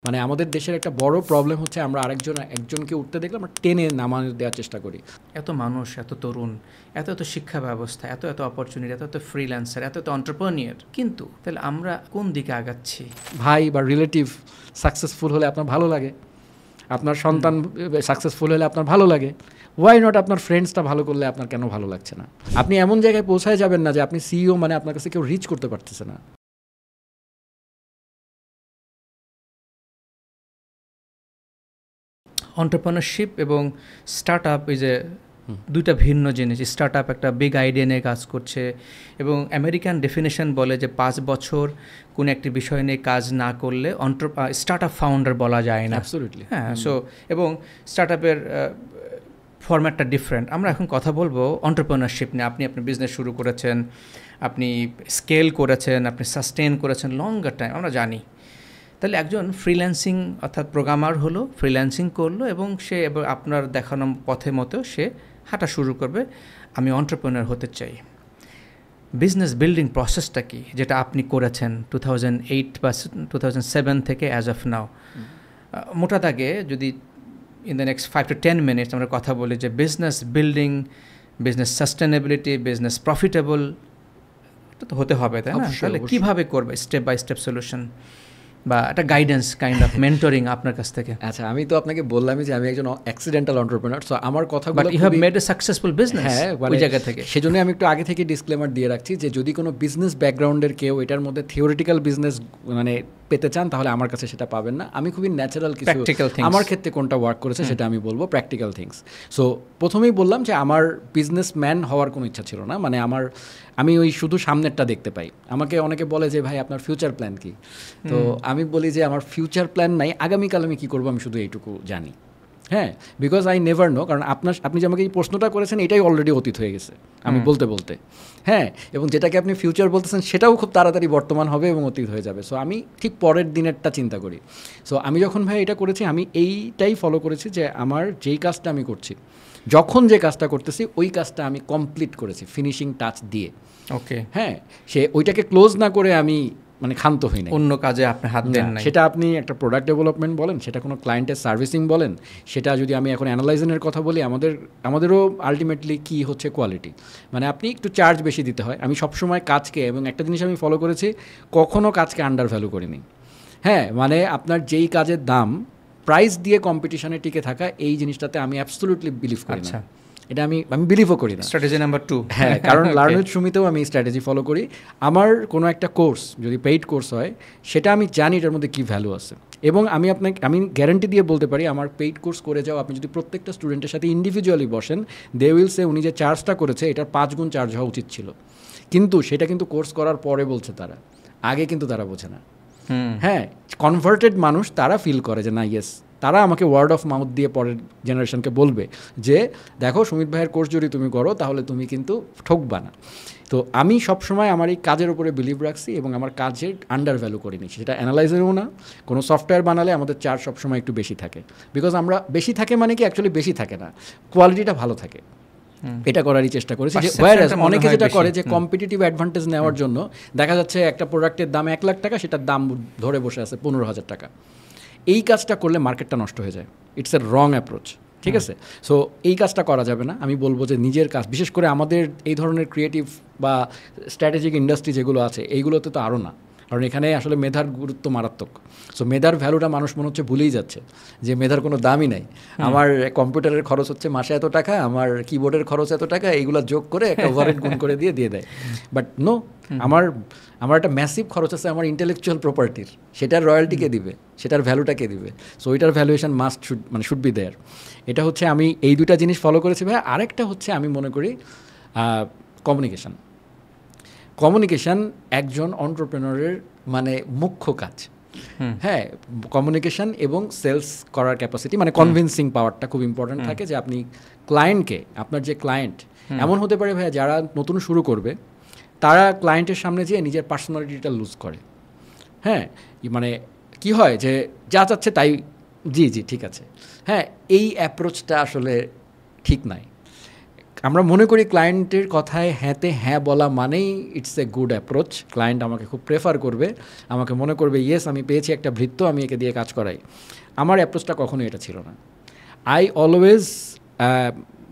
মানে আমাদের দেশের একটা বড় প্রবলেম হচ্ছে আমরা একজনকে উঠতে দেখলে আমরা টেনে নামানো দেওয়ার চেষ্টা করি। এত মানুষ, এত তরুণ, এত শিক্ষা ব্যবস্থা, এত অপরচুনিটি, এত ফ্রিল্যান্সার, এত এন্টারপ্রেনিয়র, কিন্তু তাহলে আমরা কোন দিকে আগাচ্ছি? ভাই বা রিলেটিভ সাকসেসফুল হলে আপনার ভালো লাগে, আপনার সন্তান সাকসেসফুল হলে আপনার ভালো লাগে, ওয়াই নট আপনার ফ্রেন্ডসটা ভালো করলে আপনার কেন ভালো লাগছে না? আপনি এমন জায়গায় পৌঁছায় যাবেন না যে আপনি সিইও মানে আপনার কাছে কেউ রিচ করতে পারতেছে না। এন্টারপ্রেনারশিপ এবং স্টার্ট আপ এই যে দুইটা ভিন্ন জিনিস। স্টার্ট আপ একটা বিগ আইডিয়া নিয়ে কাজ করছে এবং আমেরিকান ডেফিনেশন বলে যে 5 বছর কোনো একটি বিষয় নিয়ে কাজ না করলে স্টার্ট আপ ফাউন্ডার বলা যায় না। অ্যাবসলিউটলি। হ্যাঁ, সো এবং স্টার্ট আপের ফরম্যাটটা ডিফারেন্ট। আমরা এখন কথা বলবো এন্টারপ্রেনারশিপ নিয়ে। আপনি আপনার বিজনেস শুরু করেছেন, আপনি স্কেল করেছেন, আপনি সাস্টেন করেছেন লঙ্গার টাইম, আমরা জানি। তাহলে একজন ফ্রিল্যান্সিং অর্থাৎ প্রোগ্রামার হলো, ফ্রিল্যান্সিং করলো এবং সে আপনার দেখানো পথে মতো সে হাঁটা শুরু করবে, আমি এন্টারপ্রেনার হতে চাই। বিজনেস বিল্ডিং প্রসেসটা কি, যেটা আপনি করেছেন 2008 বা 2007 থেকে অ্যাজ অফ নাও? মোটা দাগে যদি in the next 5 to 10 minutes আমরা কথা বলি যে business building, business sustainability, business profitable তো হতে হবে, তাই না? তাহলে কীভাবে করবে স্টেপ বাই স্টেপ সলিউশন বা একটা গাইডেন্স কাইন্ড অফ মেন্টরিং আপনার কাছ থেকে? আচ্ছা, আমি তো আপনাকে বললামই যে আমি একজন অ্যাক্সিডেন্টাল এন্টারপ্রেনার, সো আমার কথাগুলো but you have made a successful business. হ্যাঁ, ওই জায়গা থেকে সেজন্য আমি একটু আগে থেকে ডিসক্লেমার দিয়ে রাখছি যে যদি কোনো বিজনেস ব্যাকগ্রাউন্ডের কেউ এটার মধ্যে থিওরিটিক্যাল বিজনেস মানে পেতে চান তাহলে আমার কাছে সেটা পাবেন না। আমি খুবই ন্যাচারাল কিছু, আমার ক্ষেত্রে কোনটা ওয়ার্ক করেছে সেটা আমি বলবো, প্র্যাকটিক্যাল থিংস। সো প্রথমেই বললাম যে আমার বিজনেসম্যান হওয়ার কোনো ইচ্ছা ছিল না, মানে আমি ওই শুধু সামনেরটা দেখতে পাই। আমাকে অনেকে বলে যে ভাই আপনার ফিউচার প্ল্যান কি? তো আমি বলি যে আমার ফিউচার প্ল্যান নাই, আগামীকাল আমি কী করবো আমি শুধু এইটুকু জানি। হ্যাঁ, বিকজ আই নেভার নো, কারণ আপনি যে আমাকে এই প্রশ্নটা করেছেন এটাই অলরেডি অতীত হয়ে গেছে আমি বলতে বলতে। হ্যাঁ, এবং যেটাকে আপনি ফিউচার বলতেছেন সেটাও খুব তাড়াতাড়ি বর্তমান হবে এবং অতীত হয়ে যাবে। সো আমি ঠিক পরের দিনেরটা চিন্তা করি। সো আমি যখন ভাই এটা করেছি আমি এইটাই ফলো করেছি যে আমার যেই কাজটা আমি করছি, যখন যে কাজটা করতেছি ওই কাজটা আমি কমপ্লিট করেছি ফিনিশিং টাচ দিয়ে। ওকে, হ্যাঁ, সে ওইটাকে ক্লোজ না করে আমি মানে ক্ষান্ত হই না, অন্য কাজে আপনি হাত দেন না। সেটা আপনি একটা প্রোডাক্ট ডেভেলপমেন্ট বলেন, সেটা কোনো ক্লায়েন্টের সার্ভিসিং বলেন, সেটা যদি আমি এখন অ্যানালাইজের কথা বলি, আমাদেরও আলটিমেটলি কী হচ্ছে কোয়ালিটি। মানে আপনি একটু চার্জ বেশি দিতে হয়। আমি সবসময় কাজকে, এবং একটা জিনিস আমি ফলো করেছি, কখনও কাজকে আন্ডার ভ্যালু করিনি। হ্যাঁ, মানে আপনার যেই কাজের দাম, প্রাইস দিয়ে কম্পিটিশনে টিকে থাকা, এই জিনিসটাতে আমি অ্যাবসলিউটলি বিলিভ করি না। এটা আমি বিলিভও করি না। Strategy number 2। হ্যাঁ, কারণ লার্ন উইথ সুমিতেও আমি স্ট্র্যাটেজি ফলো করি। আমার কোনো একটা কোর্স যদি পেইড কোর্স হয়, সেটা আমি জানি এটার মধ্যে কী ভ্যালু আছে, এবং আমি গ্যারান্টি দিয়ে বলতে পারি আমার পেইড কোর্স করে যাও আপনি যদি প্রত্যেকটা স্টুডেন্টের সাথে ইন্ডিভিজুয়ালি বসেন, দে উইল সে উনি যে চার্জটা করেছে এটার 5 গুণ চার্জ হওয়া উচিত ছিল। কিন্তু সেটা কিন্তু কোর্স করার পরে বলছে তারা, আগে কিন্তু তারা বোঝে না। হ্যাঁ, কনভার্টেড মানুষ তারা ফিল করে যে না, ইয়েস, তারা আমাকে ওয়ার্ড অফ মাউথ দিয়ে পরের জেনারেশনকে বলবে যে দেখো সুমিত ভাইয়ের কোর্স যদি তুমি করো তাহলে তুমি কিন্তু ঠকবা না। তো আমি সবসময় আমার এই কাজের উপরে বিলিভ রাখছি এবং আমার কাজের আন্ডার ভ্যালু করিনি, সেটা অ্যানালাইজারও না। কোনো সফটওয়্যার বানালে আমাদের চার্জ সবসময় একটু বেশি থাকে, বিকজ আমরা বেশি থাকে মানে কি অ্যাকচুয়ালি বেশি থাকে না, কোয়ালিটিটা ভালো থাকে, এটা করারই চেষ্টা করেছি। অনেকে যেটা করে যে কম্পিটিটিভ অ্যাডভান্টেজ নেওয়ার জন্য দেখা যাচ্ছে একটা প্রোডাক্টের দাম 1 লাখ টাকা, সেটার দাম ধরে বসে আছে 15,000 টাকা। এই কাজটা করলে মার্কেটটা নষ্ট হয়ে যায়। ইটস এ রং অ্যাপ্রোচ, ঠিক আছে? সো এই কাজটা করা যাবে না। আমি বলবো যে নিজের কাজ, বিশেষ করে আমাদের এই ধরনের ক্রিয়েটিভ বা স্ট্র্যাটেজিক ইন্ডাস্ট্রি যেগুলো আছে এইগুলোতে তো আরও না, কারণ এখানে আসলে মেধার গুরুত্ব মারাত্মক। সো মেধার ভ্যালুটা মানুষ মনে হচ্ছে ভুলেই যাচ্ছে যে মেধার কোনো দামই নাই। আমার কম্পিউটারের খরচ হচ্ছে মাসে এত টাকা, আমার কিবোর্ডের খরচ এত টাকা, এইগুলো যোগ করে একটা ওভারহেড গুণ করে দিয়ে দেয়। বাট নো, আমার একটা ম্যাসিভ খরচ আছে আমার ইন্টেলেকচুয়াল প্রপার্টির, সেটার রয়্যালটি কে দিবে, সেটার ভ্যালুটা কে দিবে? সো ওইটার ভ্যালুয়েশন শুড বি দেয়ার। এটা হচ্ছে আমি এই দুটা জিনিস ফলো করেছি ভাই। আরেকটা হচ্ছে আমি মনে করি কমিউনিকেশন একজন এন্টারপ্রেনারের মানে মুখ্য কাজ। হ্যাঁ, কমিউনিকেশন এবং সেলস করার ক্যাপাসিটি, মানে কনভিন্সিং পাওয়ারটা খুব ইম্পর্ট্যান্ট থাকে, যে আপনি ক্লায়েন্টকে, আপনার যে ক্লায়েন্ট এমন হতে পারে ভাই যারা নতুন শুরু করবে তারা ক্লায়েন্টের সামনে যেয়ে নিজের পার্সোনালিটিটা লুজ করে। হ্যাঁ, মানে কি হয় যে যা চাচ্ছে তাই, জি জি ঠিক আছে। হ্যাঁ, এই অ্যাপ্রোচটা আসলে ঠিক নয়, আমরা মনে করি ক্লায়েন্টের কথায় হ্যাঁতে হ্যাঁ বলা মানেই it's a good approach, client আমাকে খুব প্রেফার করবে, আমাকে মনে করবে ইয়েস আমি পেয়েছি একটা ভৃত্য, আমি একে দিয়ে কাজ করাই। আমার অ্যাপ্রোচটা কখনোই এটা ছিল না। I always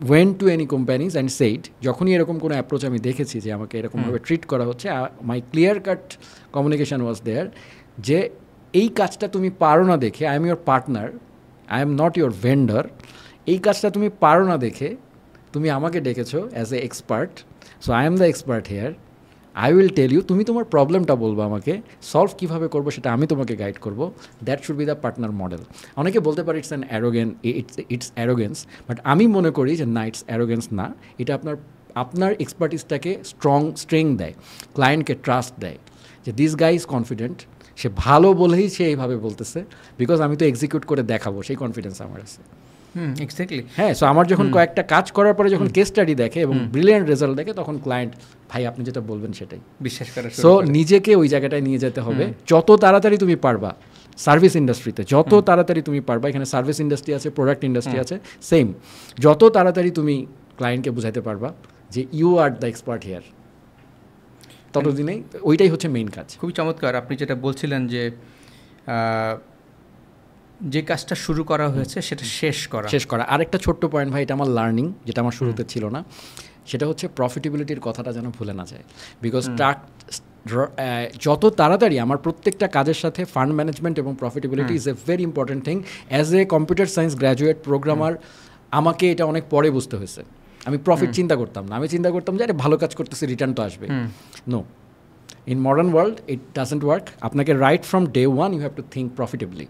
went to any companies and said, যখনই এরকম কোনো অ্যাপ্রোচ আমি দেখেছি যে আমাকে এরকমভাবে ট্রিট করা হচ্ছে, মাই ক্লিয়ার কাট কমিউনিকেশান ওয়াজ দেয়ার যে এই কাজটা তুমি পারো না দেখে, I am your partner, I am not your vendor, এই কাজটা তুমি পারো না দেখে তুমি আমাকে ডেকেছো as a expert, so I am the expert here, I will tell you, তুমি তোমার প্রবলেমটা বলবো আমাকে, সলভ কীভাবে করবো সেটা আমি তোমাকে গাইড করবো, that should be the partner model. অনেকে বলতে পারে ইটস ইটস অ্যারোগেন্স, বাট আমি মনে করি যে না, ইটস অ্যারোগেন্স না, এটা আপনার এক্সপার্টিসটাকে স্ট্রেংথ দেয়, ক্লায়েন্টকে ট্রাস্ট দেয় যে দিস গাই ইজ কনফিডেন্ট, সে ভালো বলেই সে এইভাবে বলতেছে, বিকজ আমি তো এক্সিকিউট করে দেখাবো, সেই কনফিডেন্স আমার আছে। এক্স্যাক্টলি। হ্যাঁ, সো আমার যখন কয়েকটা কাজ করার পরে যখন কেস স্টাডি দেখে এবং ব্রিলিয়ান্ট রেজাল্ট দেখে, তখন ক্লায়েন্ট ভাই আপনি যেটা বলবেন সেটাই বিশ্বাস করে। সো নিজেকে ওই জায়গাটায় নিয়ে যেতে হবে, যত তাড়াতাড়ি তুমি পারবা সার্ভিস ইন্ডাস্ট্রিতে, যত তাড়াতাড়ি তুমি পারবা, এখানে সার্ভিস ইন্ডাস্ট্রি আছে, প্রোডাক্ট ইন্ডাস্ট্রি আছে, সেম, যত তাড়াতাড়ি তুমি ক্লায়েন্টকে বোঝাতে পারবা যে you are the expert here, ততদিনেই ওইটাই হচ্ছে মেইন কাজ। খুবই চমৎকার। আপনি যেটা বলছিলেন যে কাজটা শুরু করা হয়েছে সেটা শেষ করা। আরেকটা ছোট্ট পয়েন্ট ভাই, এটা আমার লার্নিং, যেটা আমার শুরুতে ছিল না, সেটা হচ্ছে প্রফিটেবিলিটির কথাটা যেন ভুলে না যায়, বিকজ যত তাড়াতাড়ি আমার প্রত্যেকটা কাজের সাথে ফান্ড ম্যানেজমেন্ট এবং profitability is a very important thing. As a computer science graduate programmer আমাকে এটা অনেক পরে বুঝতে হয়েছে। আমি প্রফিট চিন্তা করতাম না, আমি চিন্তা করতাম যে আরে ভালো কাজ করতেছি, রিটার্ন তো আসবে। No, in modern world it doesn't work. আপনাকে right from day one you have to think profitably.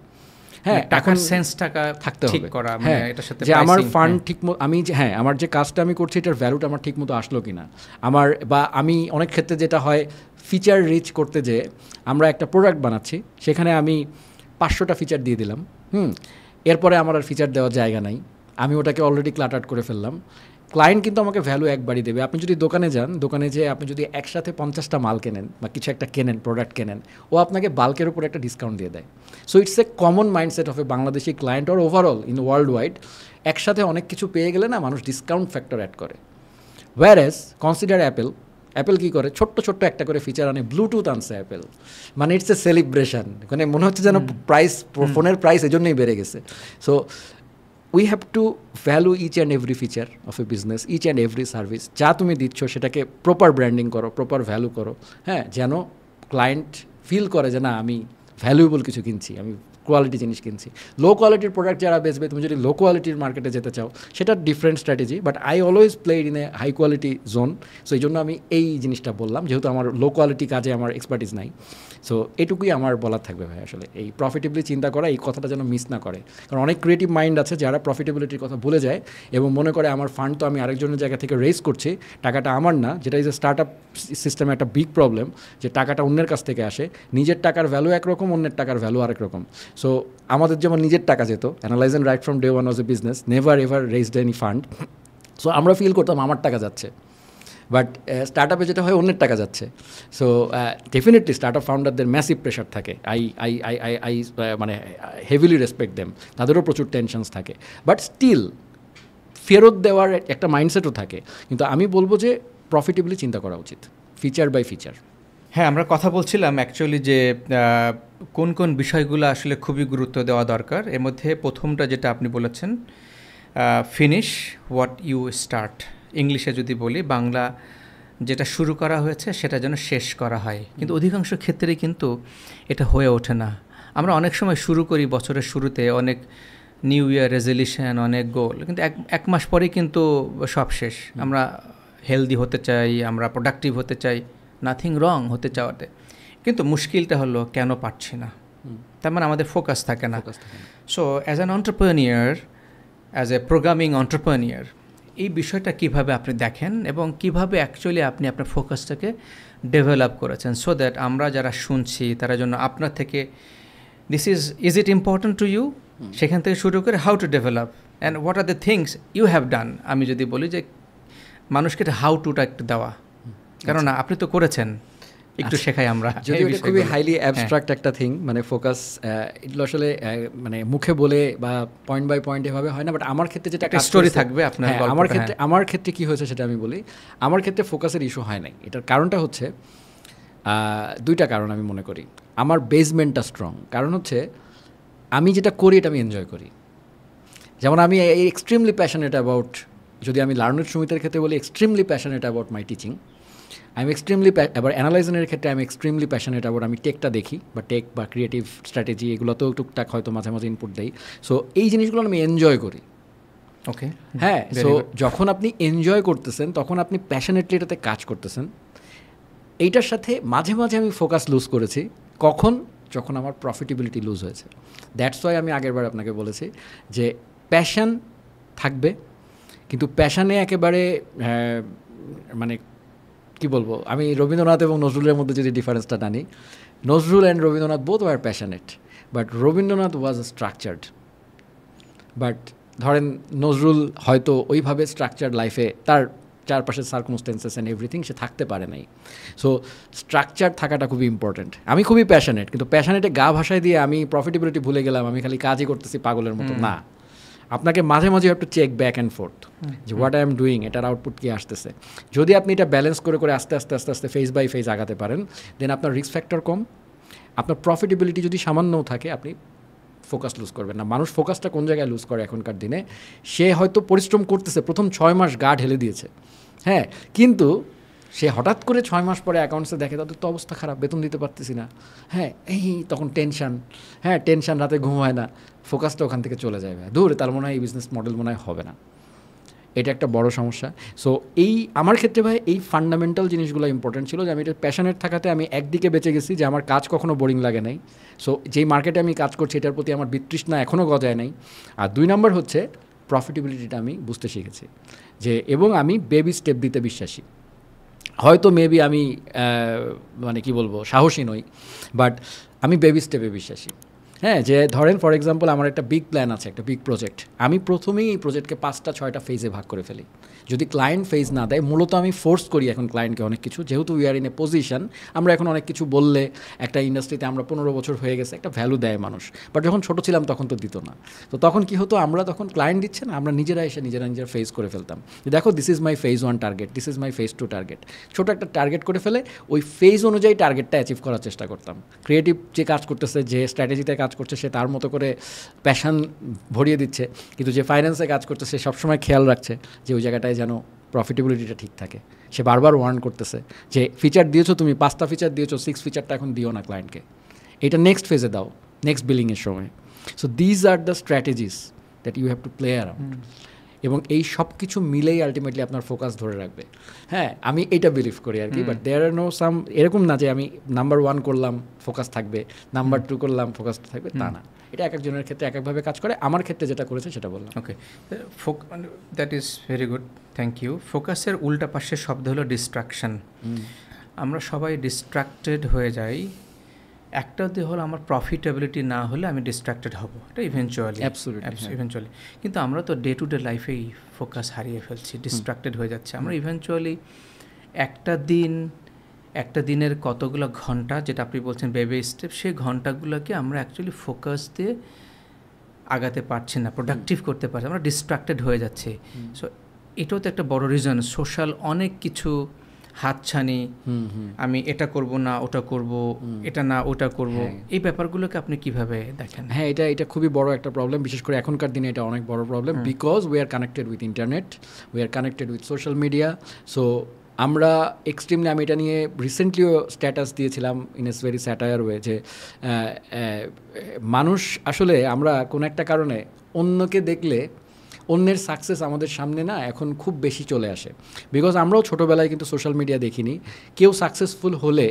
হ্যাঁ, টাকার সেন্সটাকা থাকতে হবে, হ্যাঁ, এটার সাথে যে আমার ফান্ড ঠিকমতো, আমি যে হ্যাঁ আমার যে কাজটা আমি করছি এটার ভ্যালুটা আমার ঠিকমতো আসলো কিনা, আমার বা আমি অনেক ক্ষেত্রে যেটা হয় ফিচার রিচ করতে যে আমরা একটা প্রোডাক্ট বানাচ্ছি, সেখানে আমি 500টা ফিচার দিয়ে দিলাম, এরপরে আমার আর ফিচার দেওয়ার জায়গা নাই, আমি ওটাকে অলরেডি ক্লাটার্ড করে ফেললাম। ক্লায়েন্ট কিন্তু আমাকে ভ্যালু একবারই দেবে। আপনি যদি দোকানে যান, দোকানে যেয়ে আপনি যদি একসাথে 50টা মাল কেনেন বা কিছু একটা কেনেন, প্রোডাক্ট কেনেন, ও আপনাকে বাল্কের উপর একটা ডিসকাউন্ট দিয়ে দেয়। So it's a common mindset of A Bangladeshi client or overall in world wide. একসাথে অনেক কিছু পেয়ে গেলে না, মানুষ ডিসকাউন্ট ফ্যাক্টর অ্যাড করে। ওয়্যারএস কনসিডার অ্যাপেল কী করে, ছোট্ট একটা করে ফিচার আনে, ব্লুটুথ আনছে অ্যাপেল, মানে ইটস এ সেলিব্রেশন, মানে মনে হচ্ছে যেন প্রাইস, ফোনের প্রাইস এজন্যই বেড়ে গেছে। So we have to value each and every feature of a business, each and every service যা তুমি দিচ্ছ সেটাকে প্রপার ব্র্যান্ডিং করো, প্রপার ভ্যালু করো, হ্যাঁ, যেন ক্লায়েন্ট ফিল করে যে না আমি ভ্যালুয়েবল কিছু কিনছি, আমি কোয়ালিটি জিনিস কিনছি। লো কোয়ালিটির প্রোডাক্ট যারা বেচবে, তুমি যদি লো কোয়ালিটির মার্কেটে যেতে চাও সেটা different strategy, but I always played in a high quality zone. So এই জন্য আমি এই জিনিসটা বললাম, যেহেতু আমার লো কোয়ালিটি কাজে আমার এক্সপার্টিস নাই। সো এটুকুই আমার বলার থাকবে ভাই, আসলে এই প্রফিটেবলি চিন্তা করা, এই কথাটা যেন মিস না করে। কারণ অনেক ক্রিয়েটিভ মাইন্ড আছে যারা প্রফিটেবিলিটির কথা ভুলে যায় এবং মনে করে আমার ফান্ড তো আমি আরেকজনের জায়গা থেকে রেজ করছি, টাকাটা আমার না, যেটা ইজ এ স্টার্ট আপ সিস্টেমে একটা বিগ প্রবলেম, যে টাকাটা অন্যের কাছ থেকে আসে, নিজের টাকার ভ্যালু একরকম, অন্যের টাকার ভ্যালু আরেক রকম। সো আমাদের যেমন নিজের টাকা যেত, analyse and right from day one was A business, never ever raised any fund. So আমরা ফিল করতাম আমার টাকা যাচ্ছে, বাট স্টার্ট আপে যেটা হয় অন্যের টাকা যাচ্ছে। সো ডেফিনেটলি স্টার্ট আপ ফাউন্ডারদের ম্যাসিভ প্রেশার থাকে, আই মানে হেভিলি রেসপেক্ট দেম, তাদেরও প্রচুর টেনশনস থাকে, বাট স্টিল ফেরত দেওয়ার একটা মাইন্ডসেটও থাকে। কিন্তু আমি বলবো যে প্রফিটেবলি চিন্তা করা উচিত, ফিচার বাই ফিচার। হ্যাঁ, আমরা কথা বলছিলাম অ্যাকচুয়ালি যে কোন কোন বিষয়গুলো আসলে খুবই গুরুত্ব দেওয়া দরকার। এর মধ্যে প্রথমটা যেটা আপনি বলেছেন, ফিনিশ হোয়াট ইউ স্টার্ট। ইংলিশে যদি বলি, বাংলা যেটা শুরু করা হয়েছে সেটা যেন শেষ করা হয়, কিন্তু অধিকাংশ ক্ষেত্রেই কিন্তু এটা হয়ে ওঠে না। আমরা অনেক সময় শুরু করি বছরের শুরুতে, অনেক নিউ ইয়ার রেজলিউশন, অনেক গোল, কিন্তু এক মাস পরেই কিন্তু সব শেষ। আমরা হেলদি হতে চাই, আমরা প্রোডাক্টিভ হতে চাই, নাথিং রং হতে চাওয়াতে, কিন্তু মুশকিলটা হলো কেন পারছি না, তার মানে আমাদের ফোকাস থাকে না। So as an entrepreneur, as a programming entrepreneur, এই বিষয়টা কিভাবে আপনি দেখেন এবং কিভাবে অ্যাকচুয়ালি আপনি আপনার ফোকাসটাকে ডেভেলপ করেছেন, সো দ্যাট আমরা যারা শুনছি তারা জন্য আপনার থেকে this is it important to you, সেখান থেকে শুরু করে how to develop and what are the things you have done. আমি যদি বলি যে মানুষকে হাউ টুটা একটু দেওয়া, কেননা আপনি তো করেছেন। একটু শেখাই আমরা যদি এটা খুবই হাইলি অ্যাবস্ট্রাক্ট একটা থিং, মানে ফোকাস এগুলো আসলে মানে মুখে বলে বা পয়েন্ট বাই পয়েন্ট এভাবে হয় না, বাট আমার ক্ষেত্রে যেটা একটা স্টোরি থাকবে আপনার গল্পটা। আমার ক্ষেত্রে কি হয়েছে সেটা আমি বলি। আমার ক্ষেত্রে ফোকাসের ইস্যু হয় নাই। এটার কারণটা হচ্ছে দুইটা কারণ আমি মনে করি। আমার বেসমেন্টটা স্ট্রং। কারণ হচ্ছে আমি যেটা করি এটা আমি এনজয় করি। যেমন আমি এক্সট্রিমলি প্যাশনেট অ্যাবাউট, যদি আমি লার্নার সুমিতের ক্ষেত্রে বলি, extremely passionate about my teaching. আমি এক্সট্রিমলি আবার অ্যানালাইজনের ক্ষেত্রে আমি এক্সট্রিমলি প্যাশনেট অ্যাবাউট, আমি টেকটা দেখি বা টেক বা ক্রিয়েটিভ স্ট্র্যাটেজি এগুলোতেও টুকটাক হয়তো মাঝে মাঝে ইনপুট দেই। সো এই জিনিসগুলো আমি এনজয় করি। ওকে, হ্যাঁ। সো যখন আপনি এনজয় করতেছেন তখন আপনি প্যাশনেটলি এটাতে কাজ করতেছেন। এইটার সাথে মাঝে মাঝে আমি ফোকাস লুজ করেছি। কখন? যখন আমার প্রফিটেবিলিটি লুজ হয়েছে। দ্যাটস ওয়াই আমি আগেরবার আপনাকে বলেছি যে প্যাশন থাকবে, কিন্তু প্যাশানে একেবারে মানে কি বলবো, আমি রবীন্দ্রনাথ এবং নজরুলের মধ্যে যদি ডিফারেন্সটা টানি, Nazrul and Rabindranath both war passionate, but Rabindranath was structured. But ধরেন নজরুল হয়তো ওইভাবে স্ট্রাকচার্ড লাইফে তার চারপাশের সার্কমস্টেন্সেস অ্যান্ড এভরিথিং সে থাকতে পারে নাই। সো স্ট্রাকচার থাকাটা খুবই ইম্পর্ট্যান্ট। আমি খুবই প্যাশনেট, কিন্তু প্যাশনেটে গা ভাষায় দিয়ে আমি প্রফিটেবিলিটি ভুলে গেলাম, আমি খালি কাজই করতেছি পাগলের মতো। না, আপনাকে মাঝে মাঝে একটু চেক ব্যাক অ্যান্ড ফোর্থ যে হোয়াট আই এম ডুইং, এটার আউটপুট কী আসতেছে। যদি আপনি এটা ব্যালেন্স করে করে আস্তে আস্তে আস্তে আস্তে ফেজ বাই ফেজ আগাতে পারেন, দেন আপনার রিস্ক ফ্যাক্টর কম, আপনার প্রফিটেবিলিটি যদি সামান্যও থাকে, আপনি ফোকাস লুজ করবেন না। মানুষ ফোকাসটা কোন জায়গায় লুজ করে এখনকার দিনে? সে হয়তো পরিশ্রম করতেছে, প্রথম 6 মাস গা ঢেলে দিয়েছে, হ্যাঁ, কিন্তু সে হঠাৎ করে 6 মাস পরে অ্যাকাউন্টসে দেখে তাদের তো অবস্থা খারাপ, বেতন দিতে পারতেছি না, হ্যাঁ, এই তখন টেনশন, হ্যাঁ টেনশন, রাতে ঘুম হয় না, ফোকাসটা ওখান থেকে চলে যাবে, দূর, তার মনে হয় এই বিজনেস মডেল মনে হয় হবে না। এটা একটা বড় সমস্যা। সো এই আমার ক্ষেত্রে ভাই এই ফান্ডামেন্টাল জিনিসগুলো ইম্পর্টেন্ট ছিল যে আমি এটা প্যাশনেট থাকাতে আমি একদিকে বেঁচে গেছি যে আমার কাজ কখনো বোরিং লাগে নাই। সো যেই মার্কেটে আমি কাজ করছি এটার প্রতি আমার বিতৃষ্ণা এখনও গজায় নাই। আর 2 নম্বর হচ্ছে প্রফিটেবিলিটিটা আমি বুঝতে শিখেছি যে, এবং আমি বেবি স্টেপ দিতে বিশ্বাসী। হয়তো মেবি আমি মানে কি বলবো সাহসী নই, বাট আমি বেবি স্টেপে বিশ্বাসী। হ্যাঁ, যে ধরেন ফর এক্সাম্পল আমার একটা বিগ প্ল্যান আছে, একটা বিগ প্রজেক্ট, আমি প্রথমেই এই প্রজেক্টকে 5-6টা ফেজে ভাগ করে ফেলি। যদি ক্লায়েন্ট ফেজ না দেয়, মূলত আমি ফোর্স করি এখন ক্লায়েন্টকে অনেক কিছু, যেহেতু we are in a position, আমরা এখন অনেক কিছু বললে একটা ইন্ডাস্ট্রিতে আমরা 15 বছর হয়ে গেছে, একটা ভ্যালু দেয় মানুষ, বাট যখন ছোটো ছিলাম তখন তো দিত না। তো তখন কি হতো, আমরা তখন ক্লায়েন্ট দিচ্ছে না, আমরা নিজেরা এসে নিজেরা ফেজ করে ফেলতাম। দেখো this is my phase 1 target, this is my phase 2 target, ছোটো একটা টার্গেট করে ফেলে ওই ফেজ অনুযায়ী টার্গেটটা অ্যাচিভ করার চেষ্টা করতাম। ক্রিয়েটিভ যে কাজ করতেছে, যে স্ট্র্যাটেজিতে কাজ করছে, সে তার মতো করে প্যাশন ভরিয়ে দিচ্ছে, কিন্তু যে ফাইন্যান্সে কাজ করছে সে সবসময় খেয়াল রাখছে যে ওই জায়গাটায় যেন প্রফিটেবিলিটিটা ঠিক থাকে। সে বারবার ওয়ার্ন করতেছে যে ফিচার দিয়েছো তুমি, 5টা ফিচার দিয়েছো, 6 ফিচারটা এখন দিও না ক্লায়েন্টকে, এটা নেক্সট ফেজে দাও, নেক্সট বিলিংয়ের সময়। So these are the strategies that you have to play around. এবং এই সব কিছু মিলেই আলটিমেটলি আপনার ফোকাস ধরে রাখবে। হ্যাঁ, আমি এইটা বিলিভ করি আর কি। But there R know some, এরকম না যে আমি নাম্বার 1 করলাম ফোকাস থাকবে, নাম্বার 2 করলাম ফোকাস থাকবে, তা না। এটা এক একজনের ক্ষেত্রে এক একভাবে কাজ করে। আমার ক্ষেত্রে যেটা করেছে সেটা বললাম। Okay, that is very good, thank you. ফোকাসের উল্টা পাশের শব্দ হলো ডিস্ট্রাকশন। আমরা সবাই ডিস্ট্রাক্টেড হয়ে যাই। একটা দিয়ে হলো আমার প্রফিটেবিলিটি না হলে আমি ডিস্ট্রাক্টেড হব, এটা ইভেনচুয়ালি, ইভেনচুয়ালি। কিন্তু আমরা তো ডে টু ডে লাইফেই ফোকাস হারিয়ে ফেলছি, ডিস্ট্রাক্টেড হয়ে যাচ্ছে আমরা। ইভেনচুয়ালি একটা দিনের কতগুলো ঘন্টা, যেটা আপনি বলছেন বেবি স্টেপ, সেই ঘন্টাগুলোকে আমরা অ্যাকচুয়ালি ফোকাস দিয়ে আগাতে পারছি না, প্রোডাক্টিভ করতে পারছি, আমরা ডিস্ট্রাক্টেড হয়ে যাচ্ছি। সো এটাও তো একটা বড় রিজন। সোশ্যাল অনেক কিছু হাতছানি, আমি এটা করব না ওটা করব, এটা না ওটা করব, এই ব্যাপারগুলোকে আপনি কিভাবে দেখেন? হ্যাঁ, এটা খুবই বড় একটা প্রবলেম, বিশেষ করে এখনকার দিনে এটা অনেক বড় problem, because we are connected with internet, we are connected with social media. So আমরা এক্সট্রিমলি, আমি এটা নিয়ে রিসেন্টলিও স্ট্যাটাস দিয়েছিলাম in S very satire way, যে মানুষ আসলে আমরা কোনো একটা কারণে অন্যকে দেখলে অন্যের সাকসেস আমাদের সামনে না এখন খুব বেশি চলে আসে। বিকজ আমরাও ছোটোবেলায় কিন্তু সোশ্যাল মিডিয়া দেখিনি, কেউ সাকসেসফুল হলে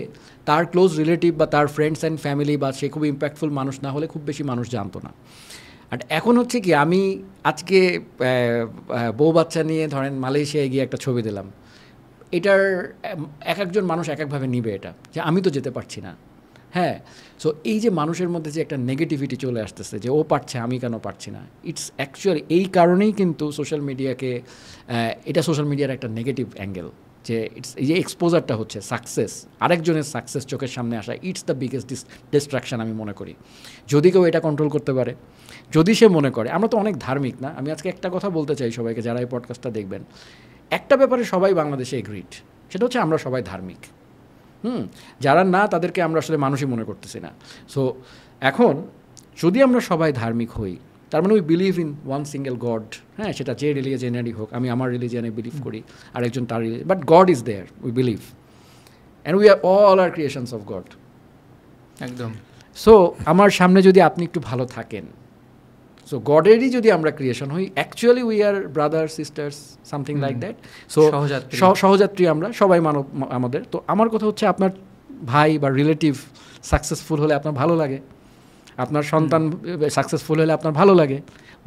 তার ক্লোজ রিলেটিভ বা তার ফ্রেন্ডস অ্যান্ড ফ্যামিলি বা সে খুব ইম্প্যাক্টফুল মানুষ না হলে খুব বেশি মানুষ জানতো না। আর এখন হচ্ছে কি, আমি আজকে বউ বাচ্চা নিয়ে ধরেন মালয়েশিয়ায় গিয়ে একটা ছবি দিলাম, এটার এক একজন মানুষ এক একভাবে নিবে, এটা যে আমি তো যেতে পারছি না। হ্যাঁ, সো এই যে মানুষের মধ্যে যে একটা নেগেটিভিটি চলে আসতেছে যে ও পারছে আমি কেন পারছি না, ইটস অ্যাকচুয়ালি এই কারণেই কিন্তু সোশ্যাল মিডিয়াকে, এটা সোশ্যাল মিডিয়ার একটা নেগেটিভ অ্যাঙ্গেল, যে এই যে এক্সপোজারটা হচ্ছে সাকসেস, আরেকজনের সাকসেস চোখের সামনে আসা, ইটস দ্য বিগেস্ট ডিস্ট্রাকশন আমি মনে করি। যদি কেউ এটা কন্ট্রোল করতে পারে, যদি সে মনে করে, আমরা তো অনেক ধার্মিক না, আমি আজকে একটা কথা বলতে চাই সবাইকে যারা এই পডকাস্টটা দেখবেন, একটা ব্যাপারে সবাই বাংলাদেশে এগ্রিড, সেটা হচ্ছে আমরা সবাই ধার্মিক। যারা না তাদেরকে আমরা আসলে মানুষই মনে করতেছি না। সো এখন যদি আমরা সবাই ধার্মিক হই, তার মানে we believe in one single god. হ্যাঁ, সেটা যে রিলিজিয়ানেরই হোক, আমি আমার রিলিজিয়ানে বিলিভ করি, আরেকজন তার religion, but God is there, we believe, and we are all are creations of God. একদম। সো আমার সামনে যদি আপনি একটু ভালো থাকেন, সো গডেরই যদি আমরা ক্রিয়েশন হই, actually we are brother sisters, something like that. So সহযাত্রী আমরা সবাই মানব আমাদের। তো আমার কথা হচ্ছে, আপনার ভাই বা রিলেটিভ সাকসেসফুল হলে আপনার ভালো লাগে, আপনার সন্তান সাকসেসফুল হলে আপনার ভালো লাগে,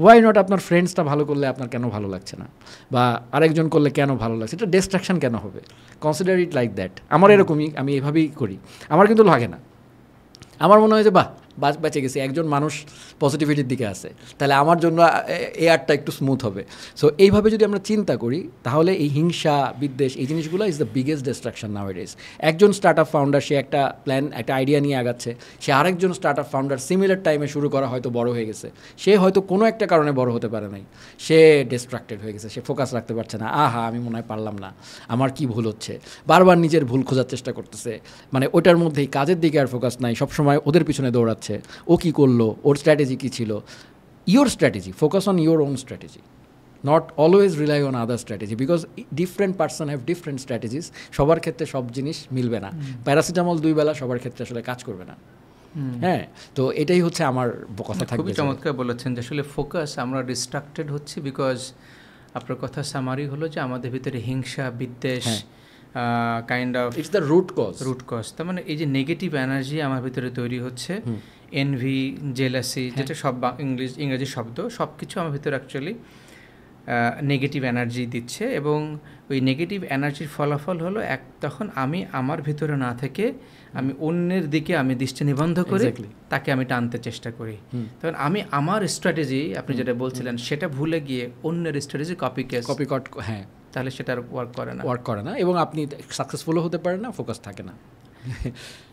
ওয়াই নট আপনার ফ্রেন্ডসটা ভালো করলে আপনার কেন ভালো লাগছে না, বা আরেকজন করলে কেন ভালো লাগছে, এটা ডিস্ট্রাকশন কেন হবে? Consider it like that. আমার এরকমই, আমি এভাবেই করি, আমার কিন্তু লাগে না। আমার মনে হয় যে বাহ, বেঁচে গেছি, একজন মানুষ পজিটিভিটির দিকে আছে, তাহলে আমার জন্য এয়ারটা একটু স্মুথ হবে। সো এইভাবে যদি আমরা চিন্তা করি, তাহলে এই হিংসা বিদ্বেষ এই জিনিসগুলো is the biggest destruction nowadays. একজন স্টার্ট আপ ফাউন্ডার, সে একটা প্ল্যান, একটা আইডিয়া নিয়ে আগাচ্ছে, সে আরেকজন স্টার্ট আপ ফাউন্ডার সিমিলার টাইমে শুরু করা হয়তো বড় হয়ে গেছে, সে হয়তো কোনো একটা কারণে বড় হতে পারে নাই, সে ডিস্ট্রাক্টেড হয়ে গেছে, সে ফোকাস রাখতে পারছে না, আহা আমি মনে হয় পারলাম না, আমার কি ভুল হচ্ছে, বারবার নিজের ভুল খোঁজার চেষ্টা করতেছে, মানে ওটার মধ্যেই কাজের দিকে আর ফোকাস নাই, সবসময় ওদের পিছনে দৌড়াচ্ছে, ও কি করলো, ওর স্ট্র্যাটেজি কী ছিল। Your strategy, focus on your own strategy, not always rely on other strategy, because different person have different strategies. সবার ক্ষেত্রে সব জিনিস মিলবে না, প্যারাসিটামল 2 বেলা সবার ক্ষেত্রে আসলে কাজ করবে না। হ্যাঁ, তো এটাই হচ্ছে আমার কথা থাকবে। খুবই চমৎকার বলেছেন যে আসলে ফোকাস, আমরা ডিস্ট্রাক্টেড হচ্ছি বিকজ আপনার কথা সামারি হলো যে আমাদের ভিতরে হিংসা বিদ্বেষ, kind of it's the root cause. তার মানে এই যে নেগেটিভ এনার্জি আমার ভিতরে তৈরি হচ্ছে, এনভি, জেলাসি, যেটা সব ইংরেজি শব্দ, সব কিছু আমার ভিতরে অ্যাকচুয়ালি নেগেটিভ এনার্জি দিচ্ছে। এবং ওই নেগেটিভ এনার্জির ফলাফল হলো তখন আমি আমার ভিতরে না থেকে আমি অন্যের দিকে আমি দৃষ্টি নিবন্ধ করে তাকে আমি টানতে চেষ্টা করি। তখন আমি আমার স্ট্র্যাটেজি, আপনি যেটা বলছিলেন, সেটা ভুলে গিয়ে অন্যের স্ট্র্যাটেজি কপিকট, হ্যাঁ, তাহলে সেটা আর ওয়ার্ক করে না এবং আপনি সাকসেসফুলও হতে পারেন না, ফোকাস থাকে না।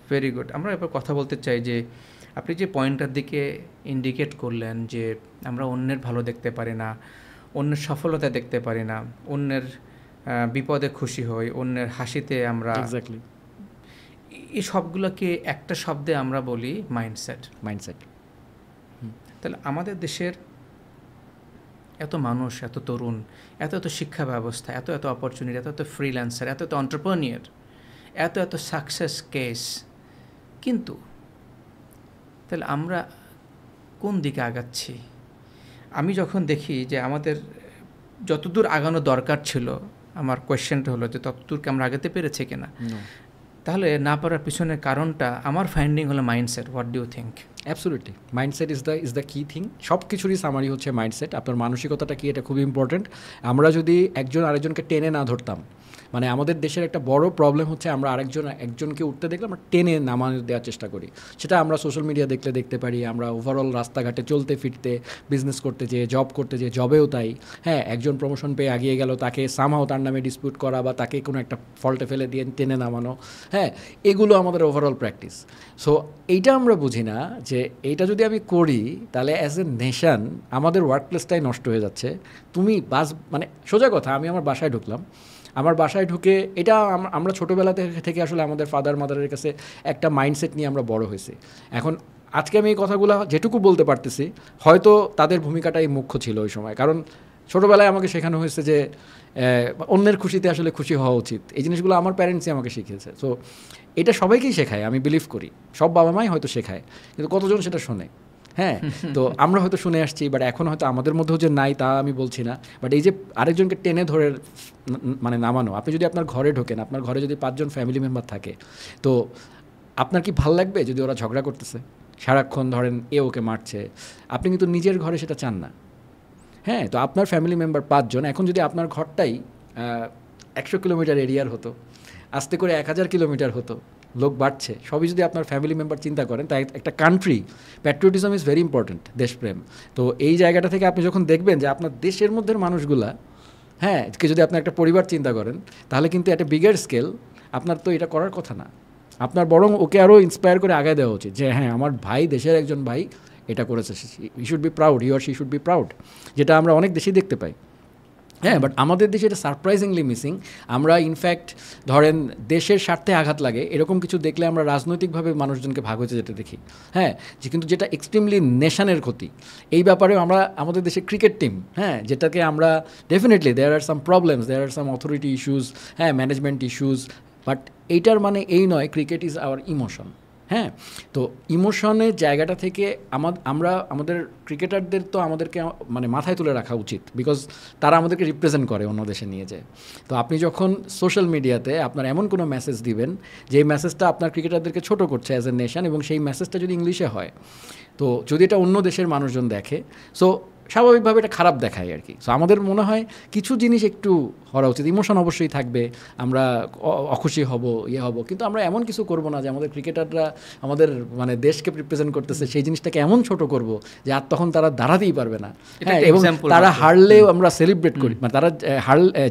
Very good. আমরা এবার কথা বলতে চাই যে আপনি যে পয়েন্টটার দিকে ইন্ডিকেট করলেন যে আমরা অন্যের ভালো দেখতে পারি না, অন্যের সফলতা দেখতে পারি না, অন্যের বিপদে খুশি হই, অন্যের হাসিতে আমরা, এই সবগুলোকে একটা শব্দে আমরা বলি মাইন্ডসেট। তাহলে আমাদের দেশের এত মানুষ, এত তরুণ, এত শিক্ষা ব্যবস্থা, এত অপরচুনিটি, এত ফ্রিল্যান্সার, এত এন্টারপ্রেনিয়র, এত সাকসেস কেস, কিন্তু তাহলে আমরা কোন দিকে আগাচ্ছি? আমি যখন দেখি যে আমাদের যতদূর আগানো দরকার ছিল, আমার কোয়েশ্চেনটা হলো যে ততদূর কি আমরা আগাতে পেরেছি কিনা। তাহলে না পারার পিছনের কারণটা আমার ফাইন্ডিং হলো mindset. What do you think? Absolutely, mindset is the key thing. সব কিছুরই সামারি হচ্ছে মাইন্ডসেট। আপনার মানসিকতাটা কি, এটা খুবই ইম্পর্টেন্ট। আমরা যদি একজন আরেকজনকে টেনে না ধরতাম, মানে আমাদের দেশের একটা বড় প্রবলেম হচ্ছে আমরা একজনকে উঠতে দেখলে আমরা টেনে নামানো দেওয়ার চেষ্টা করি। সেটা আমরা সোশ্যাল মিডিয়া দেখতে পারি, আমরা ওভারঅল রাস্তাঘাটে চলতে ফিরতে, বিজনেস করতে যেয়ে, জব করতে যেয়ে, জবেও তাই। হ্যাঁ, একজন প্রমোশন পেয়ে এগিয়ে গেল, তাকে সামহাও তার নামে ডিসপিউট করা বা তাকে কোনো একটা ফল্টে ফেলে দিয়ে টেনে নামানো, হ্যাঁ, এগুলো আমাদের ওভারঅল প্র্যাকটিস। সো এইটা আমরা বুঝি না যে এইটা যদি আমি করি তাহলে অ্যাজ এ নেশন আমাদের ওয়ার্ক প্লেসটাই নষ্ট হয়ে যাচ্ছে। তুমি মানে সোজা কথা, আমি আমার বাসায় ঢুকলাম, আমার বাসায় ঢুকে এটা আমরা ছোটোবেলা থেকে আসলে আমাদের ফাদার মাদারের কাছে একটা মাইন্ডসেট নিয়ে আমরা বড় হয়েছি। এখন আজকে আমি এই কথাগুলো যেটুকু বলতে পারতেছি, হয়তো তাদের ভূমিকাটাই মুখ্য ছিল ওই সময়, কারণ ছোটোবেলায় আমাকে শেখানো হয়েছে যে অন্যের খুশিতে আসলে খুশি হওয়া উচিত। এই জিনিসগুলো আমার প্যারেন্টসই আমাকে শিখিয়েছে। সো এটা সবাইকেই শেখায়, আমি বিলিভ করি সব বাবা মাই হয়তো শেখায়, কিন্তু কতজন সেটা শোনে? হ্যাঁ, তো আমরা হয়তো শুনে আসছি, বাট এখন হয়তো আমাদের মধ্যেও যে নাই তা আমি বলছি না, বাট এই যে আরেকজনকে টেনে ধরে মানে নামানো। আপনি যদি আপনার ঘরে ঢোকেন, আপনার ঘরে যদি 5 জন ফ্যামিলি মেম্বার থাকে, তো আপনার কি ভাল লাগবে যদি ওরা ঝগড়া করতেছে সারাক্ষণ, ধরেন এ ওকে মারছে? আপনি কিন্তু নিজের ঘরে সেটা চান না। হ্যাঁ, তো আপনার ফ্যামিলি মেম্বার 5 জন, এখন যদি আপনার ঘরটাই 100 কিলোমিটার এরিয়ার হতো, আস্তে করে 1000 কিলোমিটার হতো, লোক বাড়ছে, সবই যদি আপনার ফ্যামিলি মেম্বার চিন্তা করেন, তাই একটা country, patriotism is very important, দেশপ্রেম। তো এই জায়গাটা থেকে আপনি যখন দেখবেন যে আপনার দেশের মধ্যে মানুষগুলা হ্যাঁ, যদি আপনি একটা পরিবার চিন্তা করেন তাহলে কিন্তু একটা বিগার স্কেল আপনার তো এটা করার কথা না। আপনার বরং ওকে আরও ইন্সপায়ার করে আগায় দেওয়া উচিত যে হ্যাঁ আমার ভাই, দেশের একজন ভাই এটা করেছে, he should be proud, he or she should be proud, যেটা আমরা অনেক দেশেই দেখতে পাই। হ্যাঁ, বাট আমাদের দেশে এটা সারপ্রাইজিংলি মিসিং। আমরা ইনফ্যাক্ট ধরেন দেশের স্বার্থে আঘাত লাগে এরকম কিছু দেখলে আমরা রাজনৈতিকভাবে মানুষজনকে ভাগ হয়েছে যেটা দেখি। হ্যাঁ, যে কিন্তু যেটা এক্সট্রিমলি নেশনের ক্ষতি, এই ব্যাপারেও আমরা আমাদের দেশে ক্রিকেট টিম, হ্যাঁ, যেটাকে আমরা ডেফিনেটলি দেয়ার আর সাম প্রবলেমস, দেয়ার আর সাম অথরিটি ইস্যুস, হ্যাঁ, ম্যানেজমেন্ট ইস্যুস, বাট এইটার মানে এই নয় ক্রিকেট ইজ আওয়ার ইমোশন। হ্যাঁ, তো ইমোশনের জায়গাটা থেকে আমরা আমাদের ক্রিকেটারদের তো আমাদেরকে মানে মাথায় তুলে রাখা উচিত, বিকজ তারা আমাদেরকে রিপ্রেজেন্ট করে অন্য দেশে নিয়ে যায়। তো আপনি যখন সোশ্যাল মিডিয়াতে আপনার এমন কোনো মেসেজ দিবেন যে মেসেজটা আপনার ক্রিকেটারদেরকে ছোট করছে অ্যাজ এ নেশন, এবং সেই মেসেজটা যদি ইংলিশে হয়, তো যদি এটা অন্য দেশের মানুষজন দেখে, সো স্বাভাবিকভাবে এটা খারাপ দেখায় আর কি। সো আমাদের মনে হয় কিছু জিনিস একটু করা উচিত। ইমোশন অবশ্যই থাকবে, আমরা অখুশি হব, হব, কিন্তু আমরা এমন কিছু করব না যে আমাদের ক্রিকেটাররা আমাদের মানে দেশকে রিপ্রেজেন্ট করতেছে সেই জিনিসটাকে এমন ছোট করব যে আর তখন তারা দাঁড়াতেই পারবে না। হ্যাঁ, এবং তারা হারলেও আমরা সেলিব্রেট করি, মানে তারা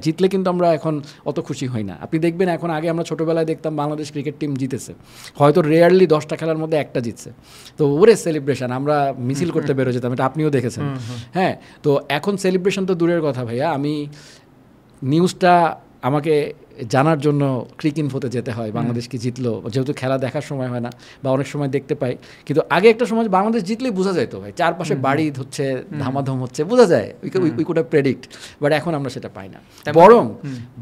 জিতলে কিন্তু আমরা এখন অত খুশি হই না। আপনি দেখবেন এখন, আগে আমরা ছোটোবেলায় দেখতাম বাংলাদেশ ক্রিকেট টিম জিতেছে, হয়তো রেয়ারলি 10টা খেলার মধ্যে একটা জিতছে, তো ওরে সেলিব্রেশন, আমরা মিছিল করতে বেরো যেতাম, এটা আপনিও দেখেছেন। হ্যাঁ, তো এখন সেলিব্রেশন তো দূরের কথা ভাইয়া, আমি নিউজটা আমাকে জানার জন্য ক্রিকইনফোতে যেতে হয় বাংলাদেশ কি জিতলো, যেহেতু খেলা দেখার সময় হয় না বা অনেক সময় দেখতে পাই, কিন্তু আগে একটা সময় বাংলাদেশ জিতলেই বোঝা যায় তো ভাই, চারপাশে বাড়ি হচ্ছে, ধামাধম হচ্ছে, বোঝা যায়, we could have predict, but এখন আমরা সেটা পাই না। বরং